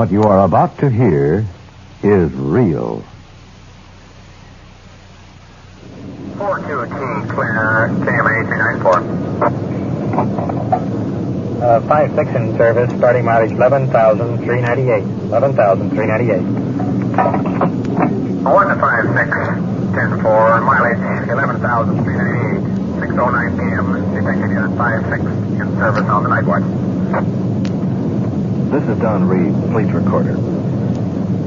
What you are about to hear is real. 42T, clear, KMA 394. 5-6 in service, starting mileage 11,398. 11,398. 1 to 5-6, 10-4, mileage 11,398, 6:09 p.m. Detective Unit 5-6 in service on the night watch. This is Don Reed, police recorder.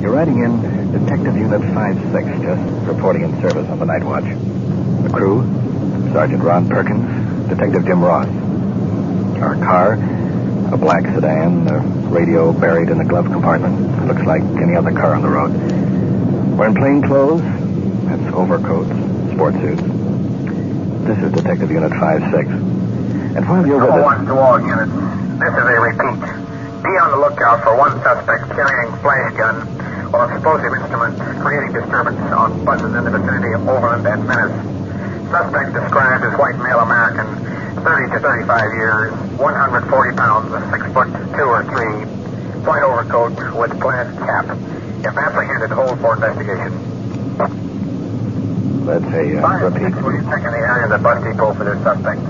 You're writing in Detective Unit 5-6, just reporting in service on the night watch. The crew, Sergeant Ron Perkins, Detective Jim Ross. Our car, a black sedan, the radio buried in the glove compartment. Looks like any other car on the road. We're in plain clothes. That's overcoats, sport suits. This is Detective Unit 5-6. And while you're with us... 1 to all units. This is a repeat. Be on the lookout for one suspect carrying flash gun or explosive instrument creating disturbance on buses in the vicinity of Overland and Menace. Suspect described as white male American, 30 to 35 years, 140 pounds, 6 foot 2 or 3, white overcoat with plaid cap. If apprehended, hold for investigation. Let's say, repeat. Will you check in the area of the bus depot for this suspect?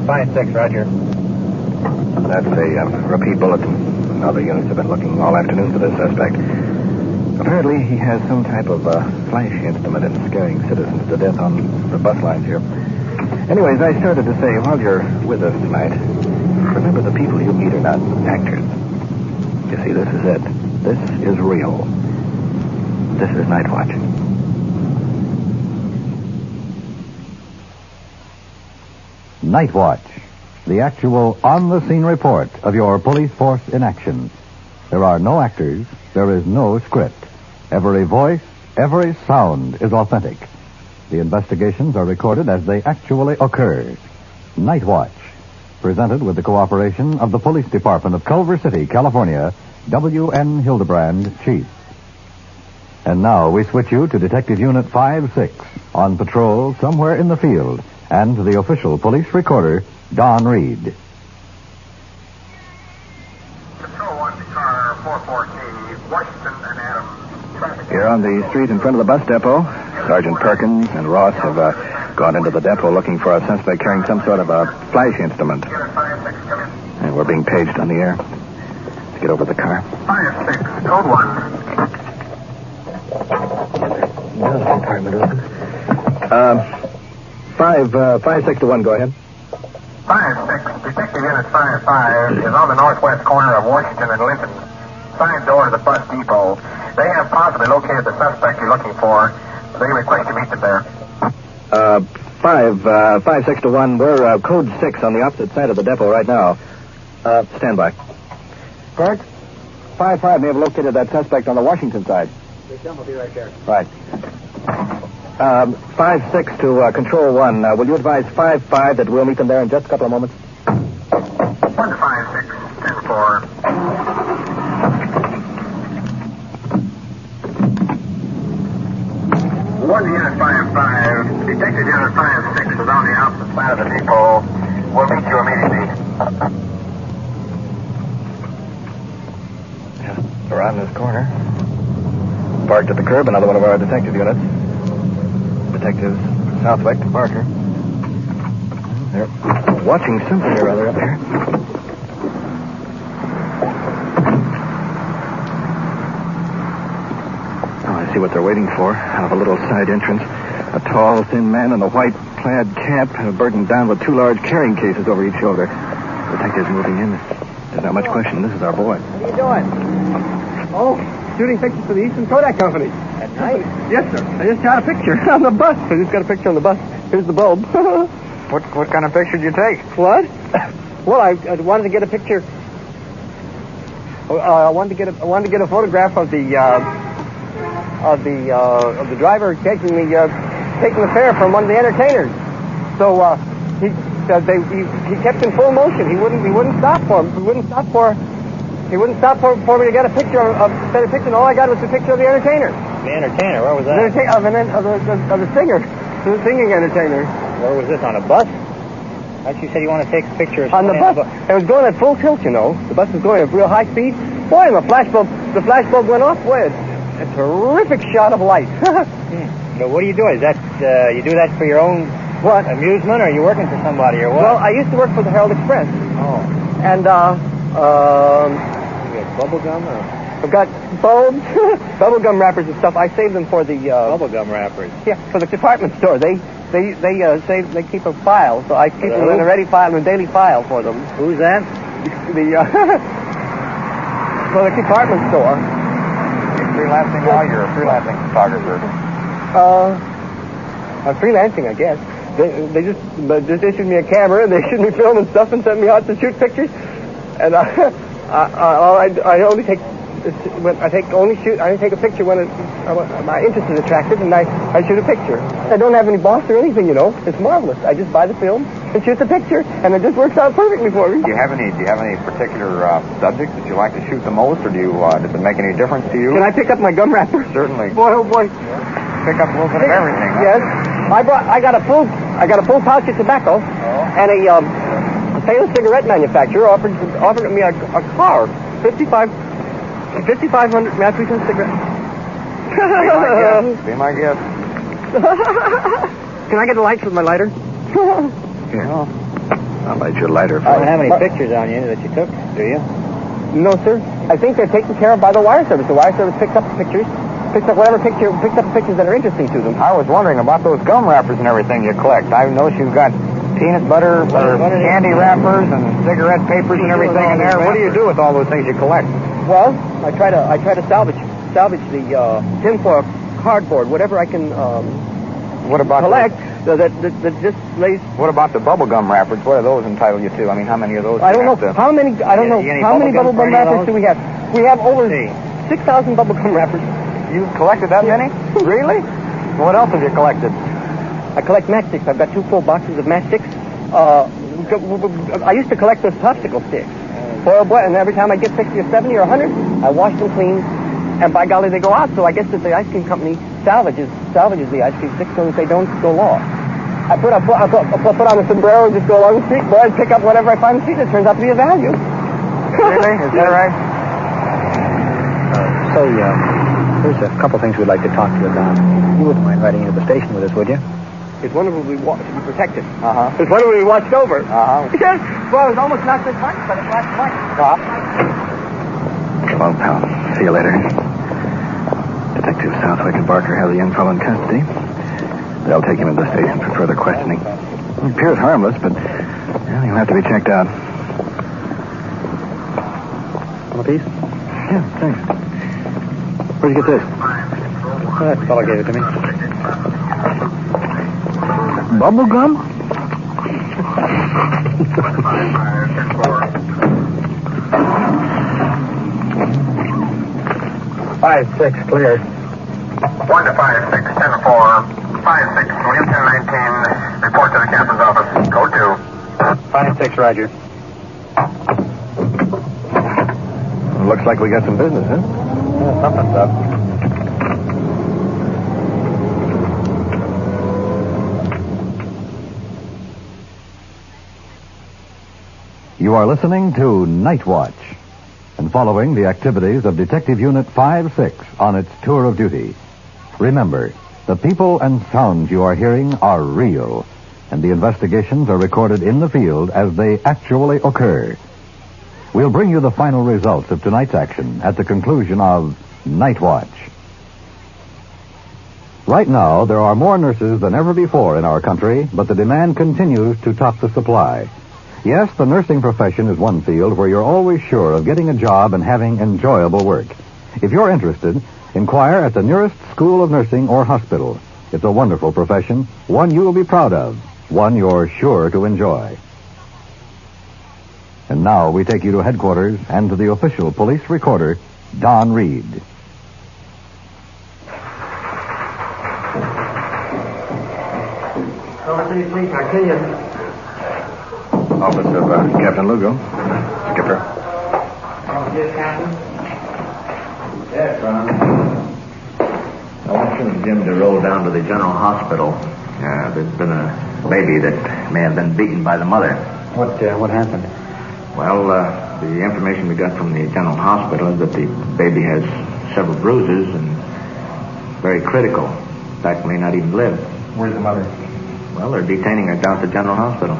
5-6, roger. That's a repeat bulletin. Other units have been looking all afternoon for this suspect. Apparently, he has some type of flash instrument and scaring citizens to death on the bus lines here. Anyways, I started to say, while you're with us tonight, remember the people you meet are not actors. You see, this is it. This is real. This is Night Watch. Night Watch, the actual on-the-scene report of your police force in action. There are no actors. There is no script. Every voice, every sound is authentic. The investigations are recorded as they actually occur. Night Watch, presented with the cooperation of the Police Department of Culver City, California, W.N. Hildebrand, Chief. And now we switch you to Detective Unit 5-6, on patrol somewhere in the field, and to the official police recorder, Don Reed. Control 1 to car 44T, Washington and Adams. Traffic. Here on the street in front of the bus depot, Sergeant Perkins and Ross have gone into the depot looking for a suspect carrying some sort of a flash instrument. Unit 5-6, come in. And we're being paged on the air. Let's get over to the car. 5-6, code 1. Another compartment open. 5-6 to 1, go ahead. 5-6, Detective Unit 5-5 is on the northwest corner of Washington and Linton. Side door of the bus depot. They have possibly located the suspect you're looking for. They request you meet them there. 5-6 to 1. We're code 6 on the opposite side of the depot right now. Stand by. Perk, 5-5 may have located that suspect on the Washington side. I'll be right there. Right. 5-6 to Control 1. Will you advise 5-5 that we'll meet them there in just a couple of moments? 1 to 5-6, 10-4. One to Unit 5-5. Detective Unit 5-6 is on the opposite side of the depot. We'll meet you immediately. Just around this corner. Parked at the curb, another one of our detective units. Detectives Southwick and Parker. They're watching something or other up here. Oh, I see what they're waiting for. Out of a little side entrance, a tall, thin man in a white plaid cap, burdened down with 2 large carrying cases over each shoulder. Detectives moving in. There's not much question. This is our boy. What are you doing? Oh, shooting pictures for the Eastern Kodak Company. At night? Yes, sir. I just got a picture on the bus. I just got a picture on the bus. Here's the bulb. What kind of picture did you take? What? Well, I wanted to get a picture. I wanted to get a photograph of the driver taking the fare from one of the entertainers. So he kept in full motion. He wouldn't stop for him. He wouldn't stop for me to get a picture of better picture. And all I got was a picture of the entertainer. The entertainer? Where was that? Of the singer. The singing entertainer. Where was this, on a bus? Actually, you said you want to take a picture of on the bus. It was going at full tilt, you know. The bus was going at real high speed. Boy, the flashbulb went off. Boy, a terrific shot of light. So what do? Is that you do that for your own amusement, or are you working for somebody, or what? Well, I used to work for the Herald Express. Oh. And, You got bubble gum, or? I've got bulbs, bubblegum wrappers and stuff. I save them for the, Bubble gum wrappers. Yeah, for the department store. They keep a file, so I keep them in a ready file, in a daily file for them. Who's that? For the department store. You're freelancing now? You're a freelancing photographer. I'm freelancing, I guess. They just issued me a camera, and they issued me film and stuff, and sent me out to shoot pictures. And I only take a picture when my interest is attracted, and I shoot a picture. I don't have any boss or anything, you know. It's marvelous. I just buy the film and shoot the picture, and it just works out perfectly for me. Do you have any particular subjects that you like to shoot the most, or does it make any difference to you? Can I pick up my gum wrapper? Certainly. Boy, oh boy. Pick up a little bit of everything. Huh? Yes. I got a full pouch of tobacco, and a famous cigarette manufacturer offered me a car, 5,500 African cigarettes. Be my guest. Can I get a light for my lighter? Here. I'll light your lighter for I don't you. have any pictures on you that you took, do you? No, sir. I think they're taken care of by the wire service. The wire service picks up the pictures. Picks up the pictures that are interesting to them. I was wondering about those gum wrappers and everything you collect. I noticed you've got peanut butter or candy wrappers and cigarette papers and everything in there. What do you do with all those things you collect? Well, I try to salvage the tinfoil, cardboard, whatever I can collect that just lays. What about the bubble gum wrappers? What are those entitled you to? I mean, how many of those? I don't know how many. I don't know how many bubble gum wrappers do we have? We have over 6,000 bubble gum wrappers. You've collected that many? Really? What else have you collected? I collect matchsticks. I've got 2 full boxes of matchsticks. I used to collect those popsicle sticks. And every time I get 60 or 70 or 100, I wash them clean, and by golly, they go out. So I guess that the ice cream company salvages the ice cream sticks so that they don't go lost. I put on a sombrero and just go along the street, boy, and pick up whatever I find in the street. It turns out to be a value. Really? Is that right? There's a couple things we'd like to talk to you about. You wouldn't mind riding into the station with us, would you? It's wonderful to be protected. Uh-huh. It's wonderful to be watched over. Uh-huh. Yes. Well, I was almost knocked unconscious by the flash of light. Come on, pal. See you later. Detective Southwick and Barker have the young fellow in custody. They'll take him into the station for further questioning. He appears harmless, but he'll have to be checked out. Want a piece? Yeah, thanks. Where'd you get this? That fellow gave it to me. Bubble gum? 5-6, clear. 1 to 5-6, 10-4, 5-6, William 1019. Report to the captain's office. Code 2. 5-6, Roger. Looks like we got some business, huh? Something's up. You are listening to Night Watch and following the activities of Detective Unit 5-6 on its tour of duty. Remember, the people and sounds you are hearing are real, and the investigations are recorded in the field as they actually occur. We'll bring you the final results of tonight's action at the conclusion of Night Watch. Right now, there are more nurses than ever before in our country, but the demand continues to top the supply. Yes, the nursing profession is one field where you're always sure of getting a job and having enjoyable work. If you're interested, inquire at the nearest school of nursing or hospital. It's a wonderful profession, one you will be proud of, one you're sure to enjoy. And now we take you to headquarters and to the official police recorder, Don Reed. Silver City Police, Arcadia. Office of Captain Lugo. Skipper. Yes, Captain? Yes, Ron. I want you and Jim to roll down to the general hospital. There's been a baby that may have been beaten by the mother. What happened? Well, The information we got from the general hospital is that the baby has several bruises and very critical. In fact, may not even live. Where's the mother? Well, they're detaining her down at the general hospital.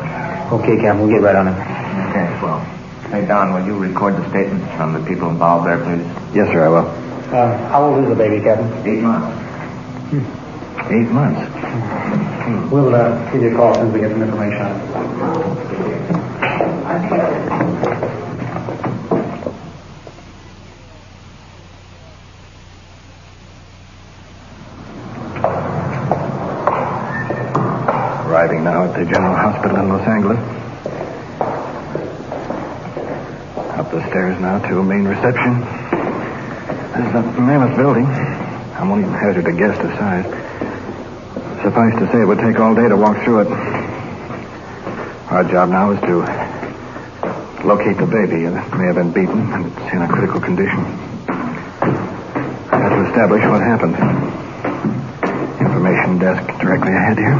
Okay, Captain, we'll get right on it. Okay, well. Hey, Don, will you record the statements from the people involved there, please? Yes, sir, I will. How old is the baby, Captain? 8 months. 8 months. We'll give you a call as soon as we get some information on it. Arriving now at the General Hospital in Los Angeles. Up the stairs now to main reception. This is a mammoth building. I won't even hazard a guess the size. Suffice to say, it would take all day to walk through it. Our job now is to locate the baby. It may have been beaten, and it's in a critical condition. I have to establish what happened. Information desk directly ahead here.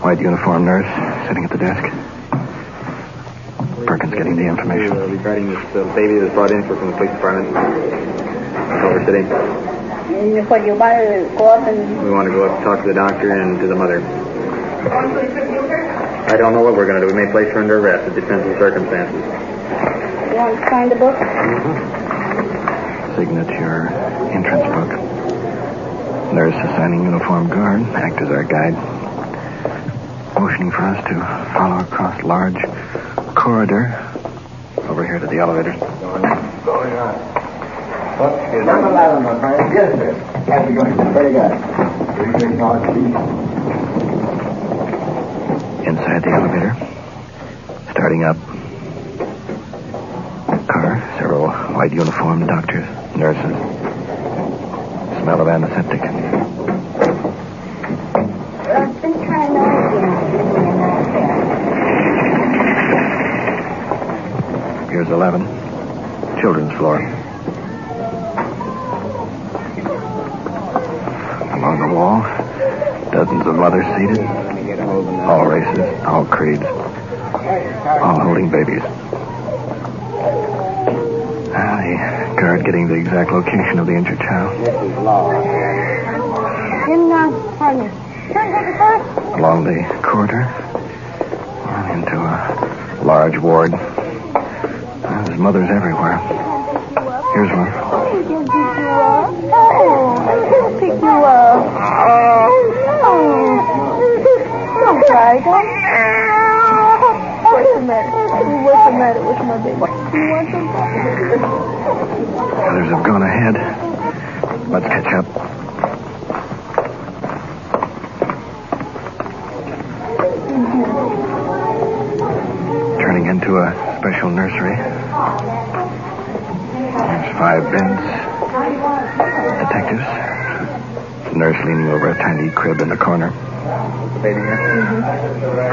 White uniformed nurse sitting at the desk. Perkins getting the information. Regarding this baby that was brought in from the police department. Over City. What, you want to go up and... We want to go up and talk to the doctor and to the mother. I don't know what we're going to do. We may place her under arrest. It depends on the circumstances. You want to sign the book? Signature, entrance book. Nurse assigning uniformed guard, act as our guide. Motioning for us to follow across large corridor. Over here to the elevator. Going on. Number 11, my friend. Yes, sir. How's it going? Very good. Inside the elevator. Starting up. Car, several white uniformed doctors, nurses. Smell of antiseptic. I've been trying to Here's 11. Children's floor. Along the wall, dozens of mothers seated. All races, all creeds. All holding babies. The guard getting the exact location of the injured child. Along the corridor. Into a large ward. There's mothers everywhere. Here's one. He'll pick you up. Don't cry, don't. What's the matter? What's the matter with my baby? You want some? Others have gone ahead. Let's catch up. Turning into a special nursery. There's 5 beds. Detectives. The nurse leaning over a tiny crib in the corner. Baby here?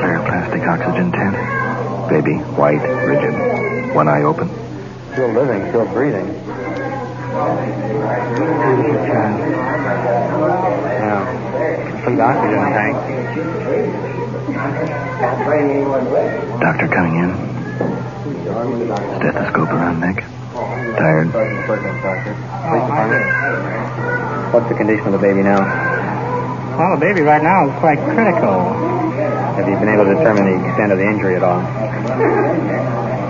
Clear plastic oxygen tent. Baby, white, rigid. One eye open. Still living, still breathing. Yeah. Complete oxygen tank. Doctor coming in. Stethoscope around neck. Tired. What's the condition of the baby now? Well, the baby right now is quite critical. Have you been able to determine the extent of the injury at all?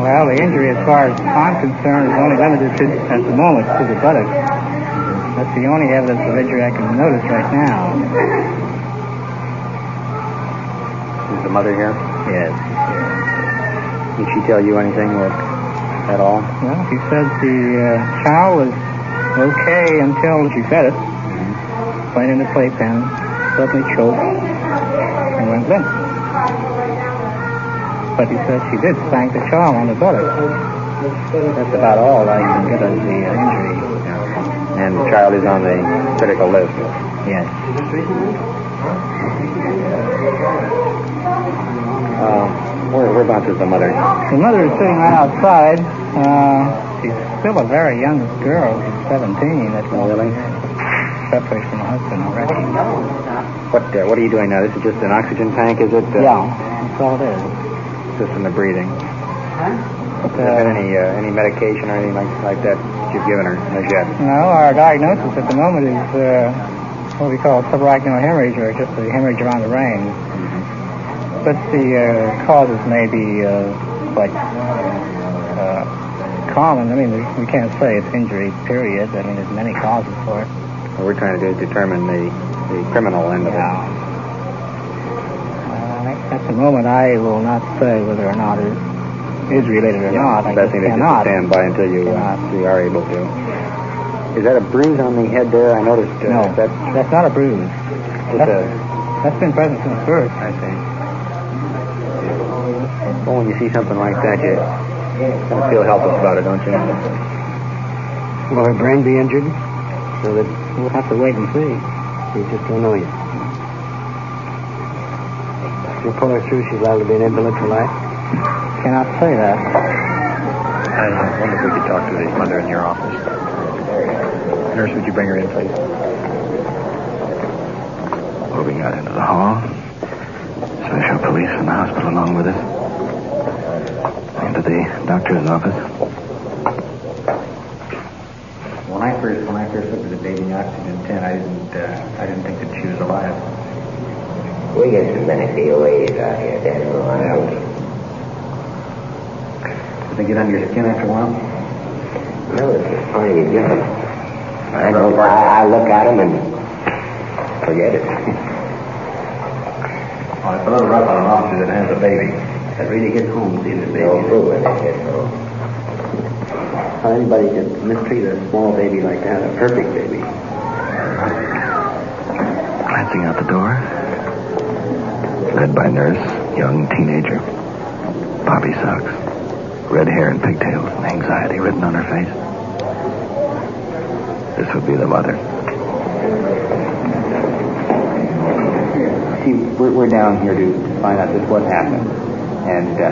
Well, the injury, as far as I'm concerned, is only limited to, at the moment, to the buttocks. That's the only evidence of injury I can notice right now. Is the mother here? Yes. Did she tell you anything at all? Well, she said the child was okay until she fed it. Playing in the playpen, suddenly choked, and went limp. But he said she did spank the child on the buttocks. That's about all I can get as the injury. And the child is on the critical list. Yes. Whereabouts is the mother? The mother is sitting right outside. She's still a very young girl. She's 17. That's all. Really? Separated from her husband already. What are you doing now? This is just an oxygen tank, is it? Yeah, that's all it is. Just in the breathing. Has there been any medication or anything like that you've given her as yet? No, our diagnosis at the moment is what we call subarachnoid hemorrhage, or just the hemorrhage around the brain. But the causes may be quite common. I mean, we can't say it's injury, period. I mean, there's many causes for it. What we're trying to do is determine the criminal end of it. At the moment, I will not say whether or not it is related or not. The best thing is to stand by until you are able to. Is that a bruise on the head there? I noticed. No, that's not a bruise. That's been present since birth. I see. Well, when you see something like that, you kind of feel helpless about it, don't you? Will her brain be injured? So that we'll have to wait and see. We just don't know yet. If you pull her through, she's liable to be an invalid for life. Cannot say that. I wonder if we could talk to the mother in your office. Nurse, would you bring her in, please? Moving out into the hall. Special police from the hospital along with us. Into the doctor's office. When I first looked at the baby in oxygen 10, I didn't think that she was alive. We get so many DOAs out here, Daniel. Did they get under your skin after a while? No, it's just funny you get them. I look at them and forget it. Well, it's a little rough on an officer that has a baby. That really hits home seeing the baby. No food when they get home. How anybody can mistreat a small baby like that, a perfect baby. Glancing out the door. Led by nurse, young teenager. Bobby socks. Red hair and pigtails, and anxiety written on her face. This would be the mother. See, we're down here to find out just what happened. And to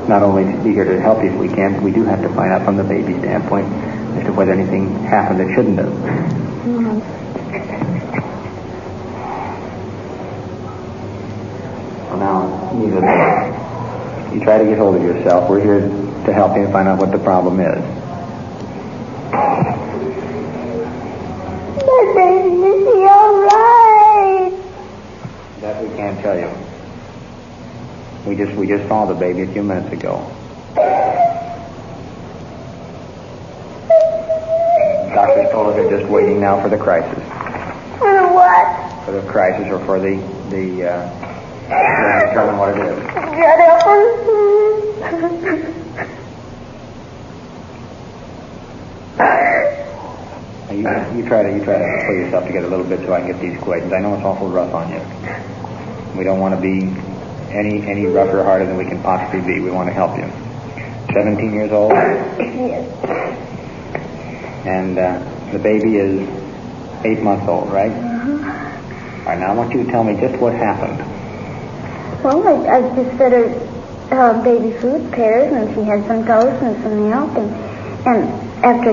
not only be here to help you if we can, but we do have to find out from the baby's standpoint as to whether anything happened that shouldn't have. Mm-hmm. Well, now, you try to get hold of yourself. We're here to help you and find out what the problem is. My baby, is he all right? That we can't tell you. We just saw the baby a few minutes ago. Doctors told us they're just waiting now for the crisis. For what? For the crisis or for the determine what it is. Get up. You try to pull yourself together a little bit so I can get these questions. I know it's awful rough on you. We don't want to be any rougher or harder than we can possibly be. We want to help you. 17 years old? Yes. And the baby is 8 months old, right? Mm-hmm. All right, now I want you to tell me just what happened. Well, I just fed her baby food, pears, and she had some toast and some milk, and after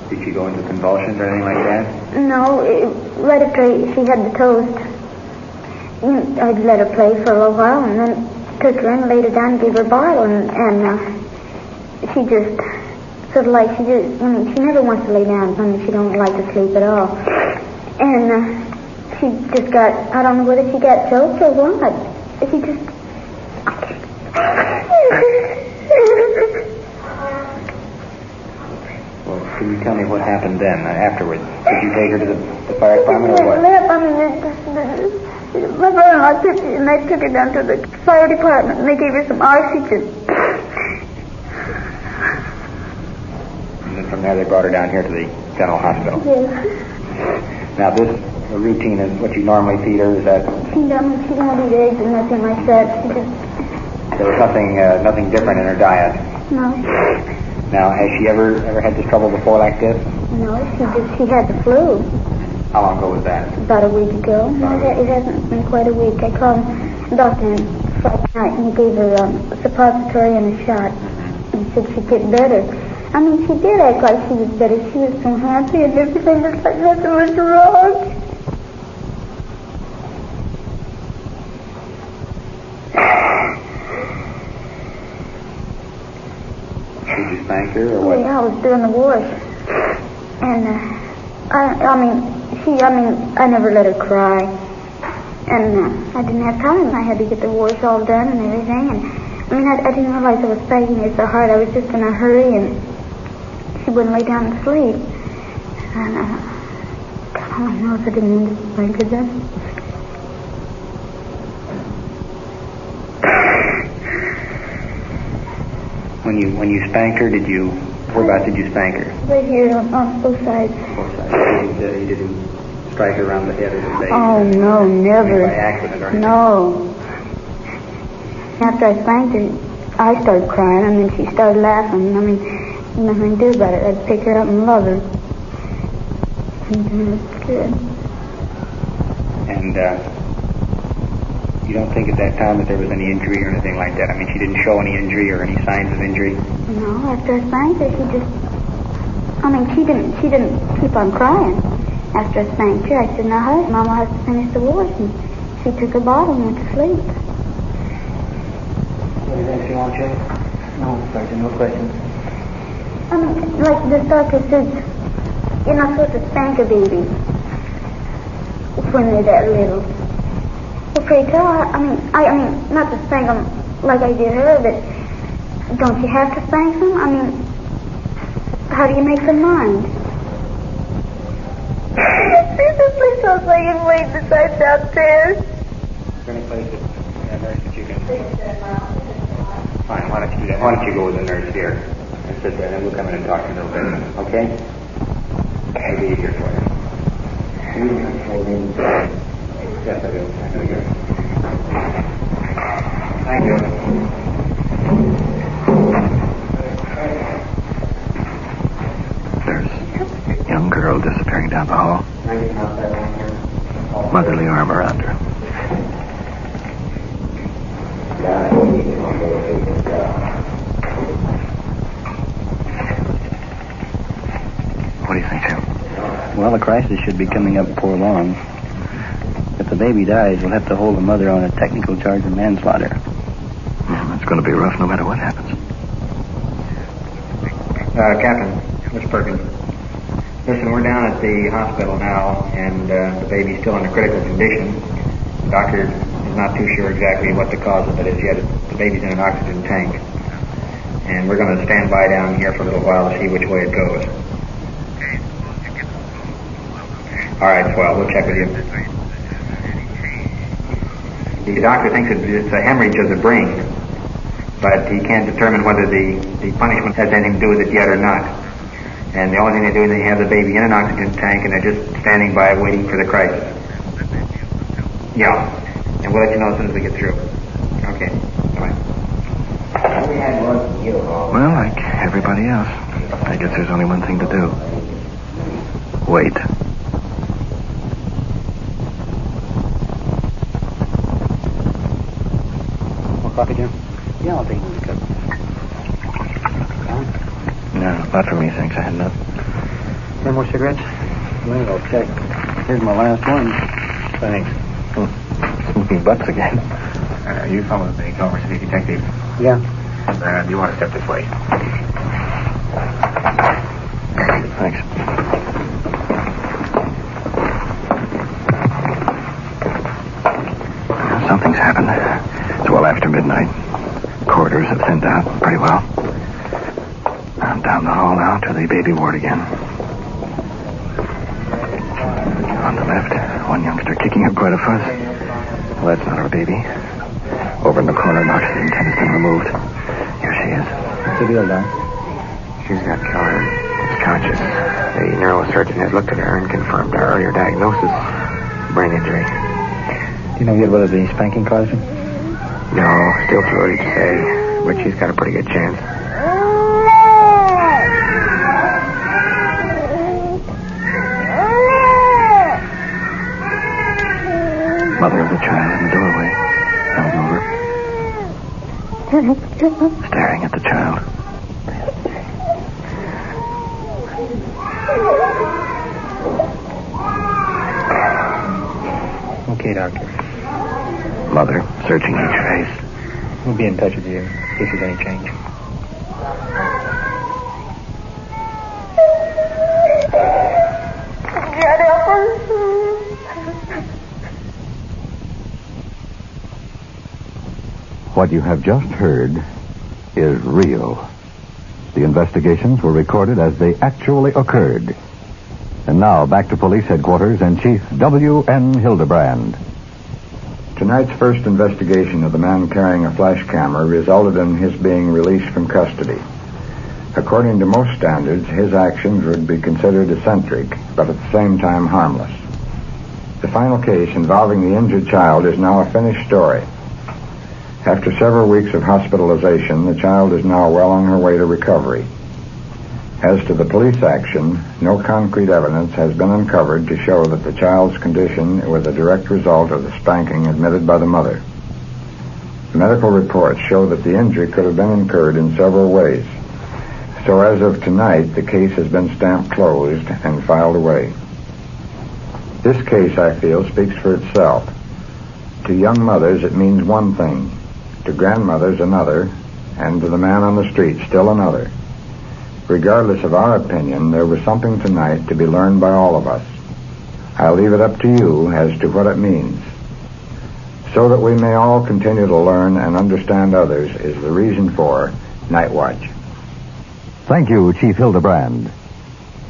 Did she go into convulsions or anything like that? no, right after she had the toast, I'd let her play for a little while, and then took her in, laid her down, and gave her a bottle, and she just sort of like she never wants to lay down. I mean, she don't like to sleep at all, and she just got, I don't know whether she got choked or what. She just. Well, can you tell me what happened then, afterwards? Did you take her to the fire department or what? My brother-in-law took her, and they took her down to the fire department, and they gave her some oxygen. And then from there they brought her down here to the general hospital. Yes. Now this routine is what you normally feed her, is that? She don't eat eggs and nothing like that. She just... There was nothing different in her diet. No. Now, has she ever had this trouble before like this? No, she had the flu. How long ago was that? About a week ago. No, it hasn't been quite a week. I called the doctor Friday night, and he gave her a suppository and a shot. And he said she'd get better. I mean, she did act like she was better. She was so happy and everything was like nothing was wrong. spank her or what? Yeah, I was doing the wash. And, I never let her cry. And I didn't have time. I had to get the wash all done and everything. And, I didn't realize I was spanking her so hard. I was just in a hurry, and she wouldn't lay down and sleep. And, God only knows I didn't mean to spank her then. When you spanked her, whereabouts did you spank her? Right here on both sides. Both sides. You didn't strike her around the head or the face? Oh, no, never. By accident or anything? No. After I spanked her, I started crying, and then she started laughing. Nothing to do about it. I'd pick her up and love her. And it's good. And you don't think at that time that there was any injury or anything like that? She didn't show any injury or any signs of injury? No, after I spanked her, she didn't keep on crying. After I spanked her, I said, now, hush, Mama has to finish the wash. And she took her bottle and went to sleep. Anything you want, Jay? No, Sergeant, no questions. Like the doctor said, you're not supposed to spank a baby when they're that little. Well, pray tell, not to spank them like I did her, but don't you have to spank them? How do you make them mind? Please don't say you've laid beside downstairs. Is there any place that you can... Fine, why don't you do that? Why don't you go with the nurse here and sit there, and then we'll come in and talk to you a little bit, okay? It'll be easier for you. Yes, I do. Thank you. There's a young girl disappearing down the hall. Motherly arm around her. What do you think, Jim? Well, the crisis should be coming up before long. If the baby dies, we'll have to hold the mother on a technical charge of manslaughter. Yeah, it's going to be rough no matter what happens. Captain, Miss Perkins. Listen, we're down at the hospital now, and the baby's still in a critical condition. The doctor is not too sure exactly what the cause of it is yet. The baby's in an oxygen tank. And we're going to stand by down here for a little while to see which way it goes. All right, swell. We'll check with you. The doctor thinks it's a hemorrhage of the brain, but he can't determine whether the punishment has anything to do with it yet or not. And the only thing they do is they have the baby in an oxygen tank, and they're just standing by waiting for the crisis. Yeah. And we'll let you know as soon as we get through. Okay. Bye. Well, like everybody else, I guess there's only one thing to do. Wait. More coffee, Jim? Yeah, I'll take one cup. No, not for me, thanks. I had enough. Any more cigarettes? Well, I'll check. Here's my last one. Thanks. Smoking butts again. You follow the Culver City detective. Yeah. Do you want to step this way? Thanks. Something's happened. It's well after midnight. Corridors have thinned out pretty well. I'm down the hall now to the baby ward again. On the left, one youngster kicking up quite a fuss. Well, that's not our baby. Over in the corner, an oxygen tent has been removed. Here she is. What's the deal, Doc? She's got Keller. It's conscious. The neurosurgeon has looked at her and confirmed our earlier diagnosis. Brain injury. Do you know yet whether the spanking caused it? No, still too early to say, but she's got a pretty good chance. Mother of the child in the doorway. Held over. Staring at the child. Okay, Doctor. Mother, searching each face. We'll be in touch with you if there's any change. What you have just heard is real. The investigations were recorded as they actually occurred. And now, back to police headquarters and Chief W.N. Hildebrand. Tonight's first investigation of the man carrying a flash camera resulted in his being released from custody. According to most standards, his actions would be considered eccentric, but at the same time harmless. The final case involving the injured child is now a finished story. After several weeks of hospitalization, the child is now well on her way to recovery. As to the police action, no concrete evidence has been uncovered to show that the child's condition was a direct result of the spanking admitted by the mother. Medical reports show that the injury could have been incurred in several ways. So as of tonight, the case has been stamped closed and filed away. This case, I feel, speaks for itself. To young mothers, it means one thing. To grandmothers, another. And to the man on the street, still another. Regardless of our opinion, there was something tonight to be learned by all of us. I'll leave it up to you as to what it means. So that we may all continue to learn and understand others is the reason for Night Watch. Thank you, Chief Hildebrand.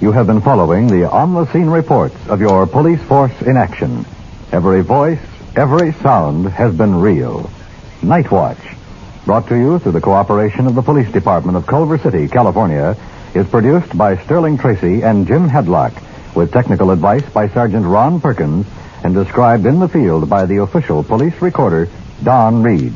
You have been following the on-the-scene reports of your police force in action. Every voice, every sound has been real. Night Watch, brought to you through the cooperation of the Police Department of Culver City, California, is produced by Sterling Tracy and Jim Hedlock, with technical advice by Sergeant Ron Perkins, and described in the field by the official police recorder, Don Reed.